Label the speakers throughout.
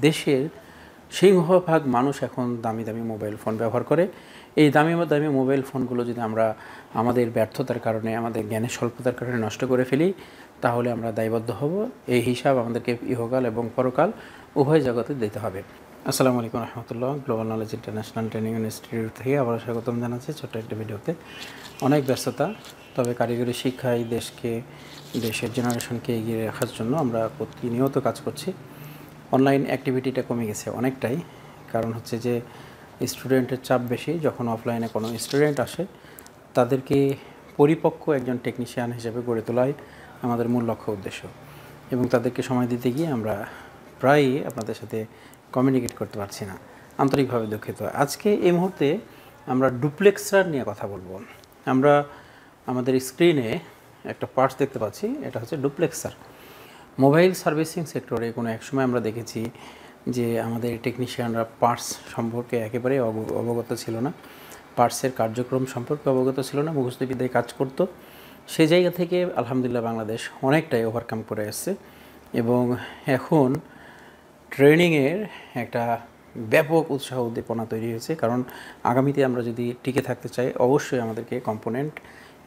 Speaker 1: দেশের সিংহভাগ মানুষ এখন দামি দামি মোবাইল ফোন ব্যবহার করে। এই দামি দামি মোবাইল ফোনগুলো যদি আমরা আমাদের ব্যর্থতার কারণে, আমাদের জ্ঞানের স্বল্পতার কারণে নষ্ট করে ফেলি, তাহলে আমরা দায়বদ্ধ হব। এই হিসাব আমাদেরকে ইহকাল এবং পরকাল উভয় জগতে দিতে হবে। আসসালামু আলাইকুম রহমতুল্লাহ। Global knowledge international training institute থেকে আবার স্বাগতম জানাচ্ছি ছোট্ট একটা ভিডিওতে। অনেক ব্যস্ততা, তবে কারিগরি শিক্ষায় দেশের জেনারেশনকে এগিয়ে রাখার জন্য আমরা প্রতিনিয়ত কাজ করছি। অনলাইন অ্যাক্টিভিটিটা কমে গেছে অনেকটাই, কারণ হচ্ছে যে স্টুডেন্টের চাপ বেশি। যখন অফলাইনে কোনো স্টুডেন্ট আসে, তাদেরকে পরিপক্ক একজন টেকনিশিয়ান হিসেবে গড়ে তোলাই আমাদের মূল লক্ষ্য উদ্দেশ্য, এবং তাদেরকে সময় দিতে গিয়ে আমরা প্রায়ই আপনাদের সাথে কমিউনিকেট করতে পারছি না, আন্তরিকভাবে দুঃখিত। আজকে এই মুহূর্তে আমরা ডুপ্লেক্সার নিয়ে কথা বলবো। আমরা আমাদের স্ক্রিনে একটা পার্টস দেখতে পাচ্ছি, এটা হচ্ছে ডুপ্লেক্সার। মোবাইল সার্ভিসিং সেক্টরে কোনো এক সময় আমরা দেখেছি যে আমাদের টেকনিশিয়ানরা পার্টস সম্পর্কে একেবারে অবগত ছিল না, পার্টসের কার্যক্রম সম্পর্কে অবগত ছিল না, মুখস্থবিদ্যায় কাজ করতো। সেই জায়গা থেকে আলহামদুলিল্লাহ বাংলাদেশ অনেকটাই ওভারকাম করে আসছে, এবং এখন ট্রেনিংয়ের একটা ব্যাপক উৎসাহ উদ্দীপনা তৈরি হয়েছে। কারণ আগামীতে আমরা যদি টিকে থাকতে চাই, অবশ্যই আমাদেরকে কম্পোনেন্ট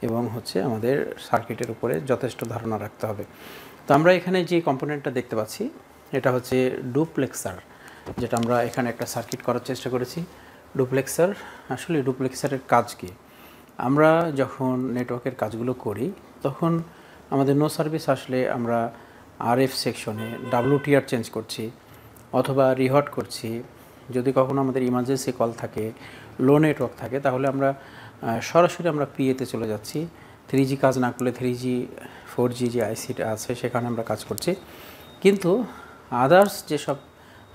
Speaker 1: এবং আমাদের সার্কিটের উপরে যথেষ্ট ধারণা রাখতে হবে। তো আমরা এখানে যে কম্পোনেন্টটা দেখতে পাচ্ছি, এটা হচ্ছে ডুপ্লেক্সার, যেটা আমরা এখানে একটা সার্কিট করার চেষ্টা করেছি। ডুপ্লেক্সার, আসলে ডুপ্লেক্সারের কাজ কি? আমরা যখন নেটওয়ার্কের কাজগুলো করি, তখন আমাদের নো সার্ভিস আসলে আমরা আরএফ সেকশনে WTR চেঞ্জ করছি অথবা রিহট করছি। যদি কখনো আমাদের ইমার্জেন্সি কল থাকে, লো নেটওয়ার্ক থাকে, তাহলে আমরা সরাসরি পিএতে চলে যাচ্ছি। 3G কাজ না করলে 3G 4G যে আইসিটা আছে সেখানে আমরা কাজ করছি। কিন্তু আদার্স যেসব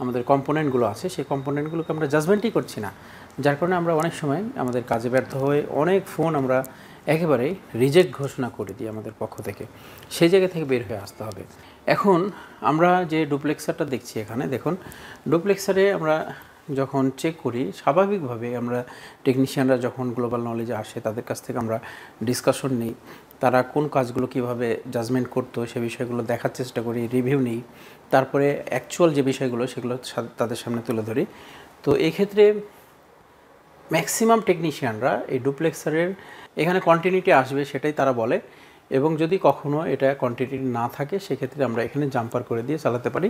Speaker 1: আমাদের কম্পোনেন্টগুলো আছে, সেই কম্পোনেন্টগুলোকে আমরা জাজমেন্টই করছি না, যার কারণে আমরা অনেক সময় আমাদের কাজে ব্যর্থ হয়ে অনেক ফোন আমরা একেবারেই রিজেক্ট ঘোষণা করে দিই আমাদের পক্ষ থেকে। সেই জায়গা থেকে বের হয়ে আসতে হবে। এখন আমরা যে ডুপ্লেক্সারটা দেখছি এখানে দেখুন, ডুপ্লেক্সারে আমরা যখন চেক করি, স্বাভাবিকভাবে আমরা টেকনিশিয়ানরা যখন গ্লোবাল নলেজে আসে, তাদের কাছ থেকে আমরা ডিসকাশন নিই, তারা কোন কাজগুলো কিভাবে জাজমেন্ট করতো সে বিষয়গুলো দেখার চেষ্টা করি, রিভিউ নিই, তারপরে অ্যাকচুয়াল যে বিষয়গুলো সেগুলো তাদের সামনে তুলে ধরি। তো এই ক্ষেত্রে ম্যাক্সিমাম টেকনিশিয়ানরা এই ডুপ্লেক্সারের এখানে কন্টিনিউটি আসবে সেটাই তারা বলে, এবং যদি কখনো এটা কন্টিনিউটি না থাকে, সেক্ষেত্রে আমরা এখানে জাম্পার করে দিয়ে চালাতে পারি।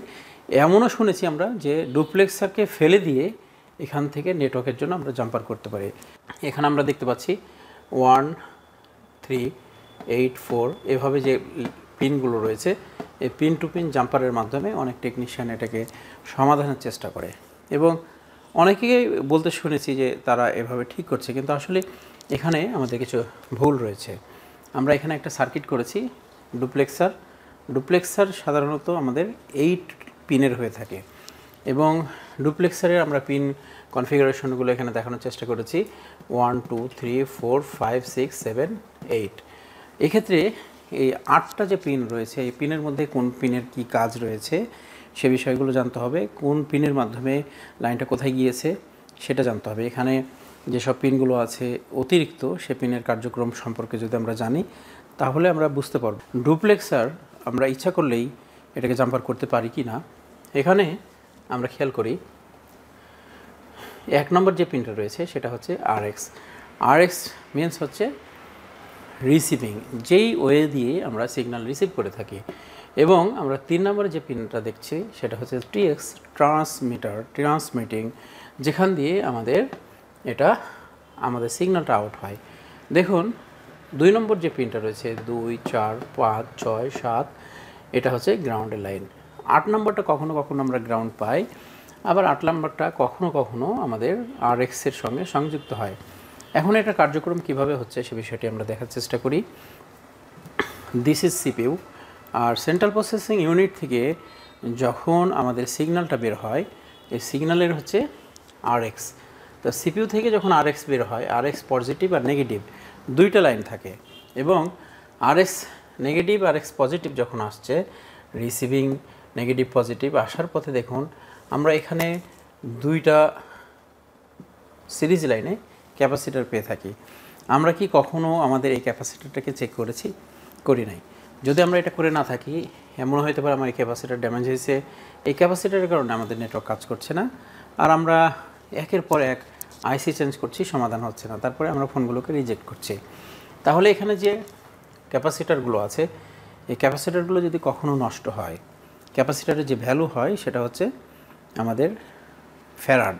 Speaker 1: এমনও শুনেছি আমরা যে ডুপ্লেক্সারকে ফেলে দিয়ে এখান থেকে নেটওয়ার্কের জন্য আমরা জাম্পার করতে পারি। এখানে আমরা দেখতে পাচ্ছি 1, 3, 8, 4 এভাবে যে পিনগুলো রয়েছে, এই পিন টু পিন জাম্পারের মাধ্যমে অনেক টেকনিশিয়ান এটাকে সমাধানের চেষ্টা করে, এবং অনেকেই বলতে শুনেছি যে তারা এভাবে ঠিক করছে, কিন্তু আসলে এখানে আমাদের কিছু ভুল রয়েছে। আমরা এখানে একটা সার্কিট করেছি ডুপ্লেক্সার সাধারণত আমাদের 8 পিনের হয়ে থাকে, এবং ডুপ্লেক্সারের আমরা পিন কনফিগারেশনগুলো এখানে দেখানোর চেষ্টা করেছি 1, 2, 3, 4, 5, 6, 7, 8। এক্ষেত্রে এই 8টা যে পিন রয়েছে, এই পিনের মধ্যে কোন পিনের কি কাজ রয়েছে সে বিষয়গুলো জানতে হবে। কোন পিনের মাধ্যমে লাইনটা কোথায় গিয়েছে সেটা জানতে হবে। এখানে যেসব পিনগুলো আছে অতিরিক্ত, সে পিনের কার্যক্রম সম্পর্কে যদি আমরা জানি, তাহলে আমরা বুঝতে পারব ডুপ্লেক্সার আমরা ইচ্ছা করলেই এটাকে জাম্পার করতে পারি কি না। এখানে আমরা খেয়াল করি 1 নম্বর যে পিনটা রয়েছে সেটা হচ্ছে RX মিনস হচ্ছে রিসিভিং, যেই ওয়ে দিয়ে আমরা সিগন্যাল রিসিভ করে থাকি। এবং আমরা 3 নম্বরে যে পিনটা দেখছি সেটা হচ্ছে TX, ট্রান্সমিটিং, যেখান দিয়ে আমাদের সিগন্যালটা আউট হয়। দেখুন 2 নম্বর যে পিনটা রয়েছে 2, 4, 5, 6, 7, এটা হচ্ছে গ্রাউন্ডের লাইন। 8 নম্বরটা কখনো কখনো আমরা গ্রাউন্ড পাই, আবার 8 নম্বরটা কখনো কখনো আমাদের RX-এর সঙ্গে সংযুক্ত হয়। এখন এটা কার্যক্রম কিভাবে হচ্ছে সে বিষয়টি আমরা দেখার চেষ্টা করি। দিস ইজ CPU, আর সেন্ট্রাল প্রসেসিং ইউনিট থেকে যখন আমাদের সিগন্যালটা বের হয়, এই সিগন্যালের হচ্ছে RX। তো CPU থেকে যখন RX বের হয়, RX পজিটিভ আর নেগেটিভ দুইটা লাইন থাকে, এবং RX নেগেটিভ RX পজিটিভ যখন আসছে, রিসিভিং নেগেটিভ পজিটিভ আসার পথে দেখুন আমরা এখানে দুইটা সিরিজ লাইনে ক্যাপাসিটর পেয়ে থাকি। আমরা কি কখনো আমাদের এই ক্যাপাসিটরটাকে চেক করি নাই। যদি আমরা এটা করে না থাকি, এমন হতে পারে আমার এই ক্যাপাসিটার ড্যামেজ হয়েছে, এই ক্যাপাসিটারের কারণে আমাদের নেটওয়ার্ক কাজ করছে না, আর আমরা একের পর এক আইসি চেঞ্জ করছি, সমাধান হচ্ছে না, তারপরে আমরা ফোনগুলোকে রিজেক্ট করছি। তাহলে এখানে যে ক্যাপাসিটারগুলো আছে, এই ক্যাপাসিটারগুলো যদি কখনো নষ্ট হয়, ক্যাপাসিটারের যে ভ্যালু হয় সেটা হচ্ছে আমাদের ফ্যারাড,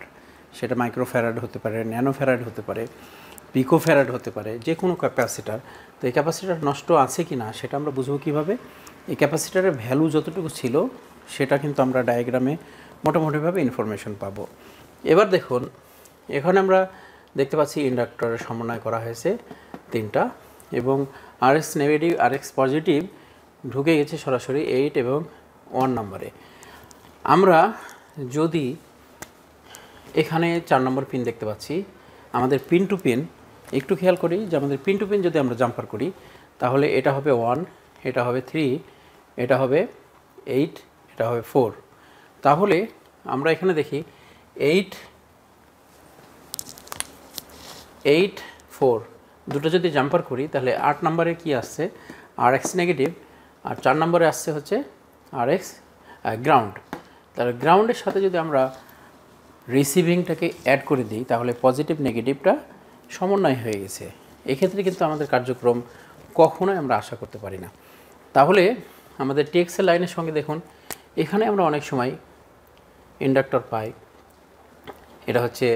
Speaker 1: সেটা মাইক্রো ফ্যারাড হতে পারে, ন্যানো ফ্যারাড হতে পারে, পিকো ফ্যারাড হতে পারে, যে কোনো ক্যাপাসিটার। তো এই ক্যাপাসিটার নষ্ট আছে কি না সেটা আমরা বুঝবো কীভাবে? এই ক্যাপাসিটারের ভ্যালু যতটুকু ছিল সেটা কিন্তু আমরা ডায়াগ্রামে মোটামুটিভাবে ইনফরমেশন পাবো। এবার দেখুন, এখানে আমরা দেখতে পাচ্ছি ইন্ডাক্টরের সমন্বয় করা হয়েছে তিনটা, এবং আরএক্স নেগেটিভ আরএক্স পজিটিভ ঢুকে গেছে সরাসরি 8 এবং 1 নম্বরে। আমরা যদি এখানে 4 নম্বর পিন দেখতে পাচ্ছি, আমাদের পিন টু পিন একটু খেয়াল করি যে আমাদের পিন টু পিন যদি আমরা জাম্পার করি তাহলে এটা হবে 1, এটা হবে 3, এটা হবে 8, এটা হবে 4। তাহলে আমরা এখানে দেখি 8, 4 দুটো যদি জাম্পার করি তাহলে 8 নম্বরে কি আসছে? আরএক্স নেগেটিভ, আর 4 নম্বরে আসছে হচ্ছে আরএক্স গ্রাউন্ড। তাহলে গ্রাউন্ডের সাথে যদি আমরা রিসিভিংটাকে অ্যাড করে দিই তাহলে পজিটিভ নেগেটিভটা সমন্বয় হয়ে গেছে। এক্ষেত্রে কিন্তু আমাদের কার্যক্রম কখনোই আমরা আশা করতে পারি না। তাহলে আমাদের টিএক্সের লাইনের সঙ্গে দেখুন, এখানে আমরা অনেক সময় ইন্ডাক্টর পাই, এটা হচ্ছে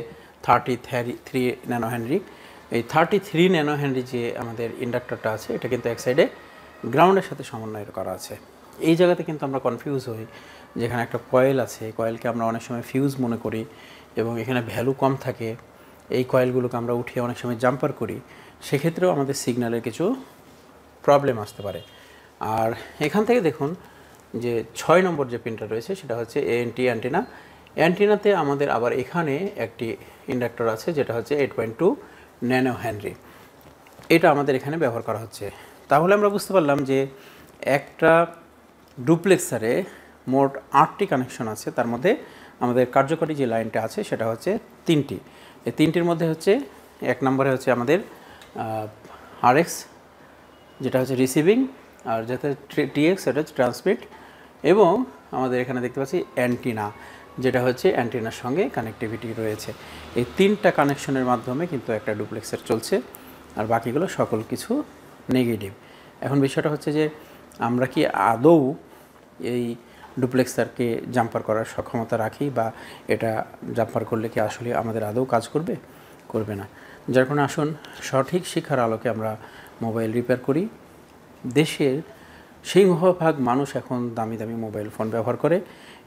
Speaker 1: 33 ন্যানো হেনরি। এই 33 ন্যানো হেনরি যে আমাদের ইন্ডাক্টরটা আছে এটা কিন্তু এক সাইডে গ্রাউন্ডের সাথে সমন্বয় করা আছে। এই জায়গাতে কিন্তু আমরা কনফিউজ হই, যেখানে একটা কয়েল আছে, কয়েলকে আমরা অনেক সময় ফিউজ মনে করি এবং এখানে ভ্যালু কম থাকে, এই কয়েলগুলোকে আমরা উঠিয়ে অনেক সময় জাম্পার করি, সেক্ষেত্রেও আমাদের সিগন্যালের কিছু প্রবলেম আসতে পারে। আর এখান থেকে দেখুন যে 6 নম্বর যে পিনটা রয়েছে সেটা হচ্ছে এএনটি অ্যান্টেনা। অ্যান্টেনাতে আমাদের আবার এখানে একটি ইন্ডাক্টর আছে যেটা হচ্ছে 8.2 ন্যানো হেনরি, এটা আমাদের এখানে ব্যবহার করা হচ্ছে। তাহলে আমরা বুঝতে পারলাম যে একটা ডুপ্লেক্সারে মোট 8টি কানেকশন আছে, তার মধ্যে আমাদের কার্যকরী যে লাইনটা আছে সেটা হচ্ছে 3টি। এই 3টির মধ্যে হচ্ছে 1 নম্বরে হচ্ছে আমাদের আরএক্স যেটা হচ্ছে রিসিভিং, আর যাতে টিএক্স সেটা হচ্ছে ট্রান্সমিট, এবং আমাদের এখানে দেখতে পাচ্ছি অ্যান্টিনা যেটা হচ্ছে অ্যান্টিনার সঙ্গে কানেক্টিভিটি রয়েছে। এই 3টা কানেকশনের মাধ্যমে কিন্তু একটা ডুপ্লেক্সার চলছে, আর বাকিগুলো সকল কিছু নেগেটিভ। এখন বিষয়টা হচ্ছে যে আমরা কি আদৌ এই ডুপ্লেক্সারকে জাম্পার করার সক্ষমতা রাখি, বা এটা জাম্পার করলে কি আসলে আমাদের আদৌ কাজ করবে? করবে না। যার কারণে আসুন সঠিক শিক্ষার আলোকে আমরা মোবাইল রিপেয়ার করি। দেশের সিংহভাগ মানুষ এখন দামি দামি মোবাইল ফোন ব্যবহার করে।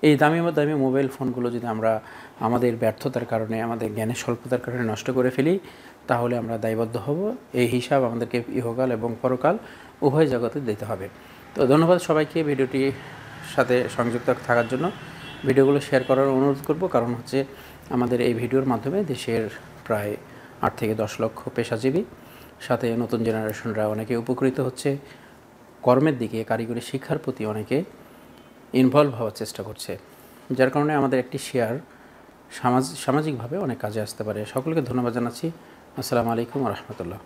Speaker 1: এই দামি দামি মোবাইল ফোনগুলো যদি আমরা আমাদের ব্যর্থতার কারণে, আমাদের জ্ঞানের স্বল্পতার কারণে নষ্ট করে ফেলি তাহলে আমরা দায়বদ্ধ হব। এই হিসাব আমাদেরকে ইহকাল এবং পরকাল উভয় জগতে দিতে হবে। তো ধন্যবাদ সবাইকে ভিডিওটির সাথে সংযুক্ত থাকার জন্য। ভিডিওগুলো শেয়ার করার অনুরোধ করব, কারণ হচ্ছে আমাদের এই ভিডিওর মাধ্যমে দেশের প্রায় 8 থেকে 10 লক্ষ পেশাজীবী, সাথে নতুন জেনারেশনরা অনেকে উপকৃত হচ্ছে, কর্মের দিকে, কারিগরি শিক্ষার প্রতি অনেকে ইনভলভ হওয়ার চেষ্টা করছে, যার কারণে আমাদের একটি শেয়ার সামাজিকভাবে অনেক কাজে আসতে পারে। সকলকে ধন্যবাদ জানাচ্ছি। আসসালামু আলাইকুম ওয়া রাহমাতুল্লাহ।